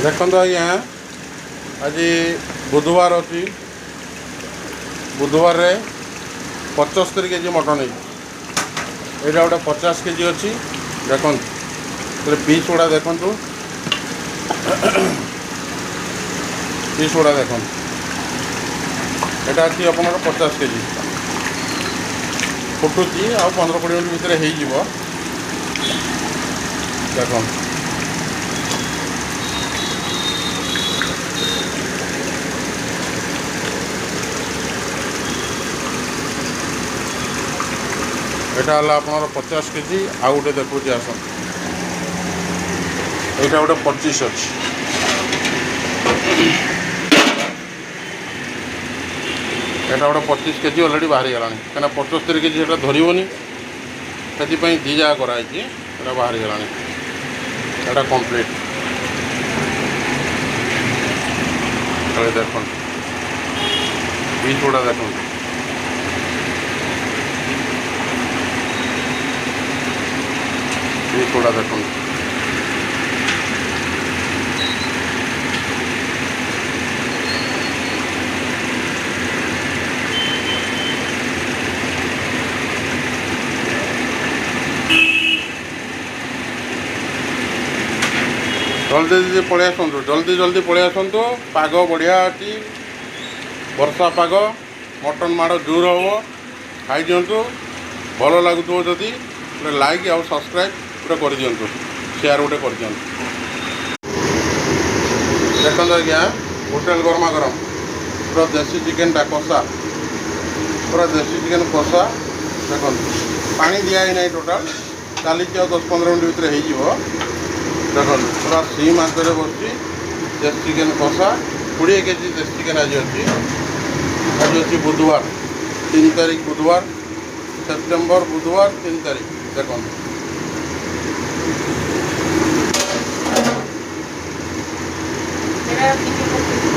ଦେଖନ୍ତୁ ଆଜ୍ଞା, ଆଜି ବୁଧବାର ଅଛି। ବୁଧବାରରେ 75 କେଜି ମଟନ୍ ହେଇଛି। ଏଇଟା ଗୋଟେ 50 କେଜି ଅଛି। ଦେଖନ୍ତୁ ପିସ୍ ଗୁଡ଼ା ଦେଖନ୍ତୁ, ପିସ୍ ଗୁଡ଼ା ଦେଖନ୍ତୁ। এটা ଅଛି ଆପଣଙ୍କର 50 କେଜି। ଫୁଟୁଛି, ଆଉ 15-20 ମିନିଟ୍ ଭିତରେ ହେଇଯିବ। ଦେଖନ୍ତୁ এটা ହେଲା ଆପଣଙ୍କର 50 କେଜି। ଆଉ ଗୋଟେ ଦେଖୁଛି ଆସନ୍ତୁ, ଏଇଟା ଗୋଟେ 25 ଅଛି। এটা ଗୋଟେ 25 କେଜି ଅଲରେଡ଼ି ବାହାରିଗଲାଣି, କାହିଁକିନା 75 କେଜି ସେଟା ଧରିବନି, ସେଥିପାଇଁ ଦୁଇ ଜାଗା କରାହେଇଛି। ଏଇଟା ବାହାରିଗଲାଣି, ଏଇଟା କମ୍ପ୍ଲିଟ୍। ଦେଖନ୍ତୁ ପିସ୍ ଗୁଡ଼ା ଦେଖନ୍ତୁ, ପିସ୍ ଗୁଡ଼ା ଦେଖନ୍ତୁ। ଜଲ୍ଦି ପଳେଇ ଆସନ୍ତୁ, ଜଲ୍ଦି ପଳେଇ ଆସନ୍ତୁ। ପାଗ ବଢ଼ିଆ ଅଛି, ବର୍ଷା ପାଗ। ମଟନ୍ ମାଡ଼ ଜୋର ହେବ। ଖାଇଦିଅନ୍ତୁ। ଭଲ ଲାଗୁଥିବ ଯଦି ଗୋଟେ ଲାଇକ୍ ଆଉ ସବସ୍କ୍ରାଇବ୍ ଗୋଟେ କରିଦିଅନ୍ତୁ, ସେୟାର ଗୋଟେ କରିଦିଅନ୍ତୁ। ଦେଖନ୍ତୁ ଆଜ୍ଞା, ହୋଟେଲ ଗରମା ଗରମ ପୁରା ଦେଶୀ ଚିକେନଟା କଷା, ପୁରା ଦେଶୀ ଚିକେନ୍ କଷା। ଦେଖନ୍ତୁ ପାଣି ଦିଆ ହେଇନାହିଁ ଟୋଟାଲ୍, ଚାଲିଛି। ଆଉ 10-15 ମିନିଟ୍ ଭିତରେ ହେଇଯିବ। ଦେଖନ୍ତୁ ପୁରା ସିମ୍ ଆଞ୍ଚରେ ବସୁଛି। ଦେଶୀ ଚିକେନ୍ କଷା 20 କେଜି ଦେଶୀ ଚିକେନ୍ ଆଜି ଅଛି। ଆଜି ଅଛି ବୁଧବାର 3 ତାରିଖ, ବୁଧବାର ସେପ୍ଟେମ୍ବର, ବୁଧବାର 3 ତାରିଖ। ଦେଖନ୍ତୁ Era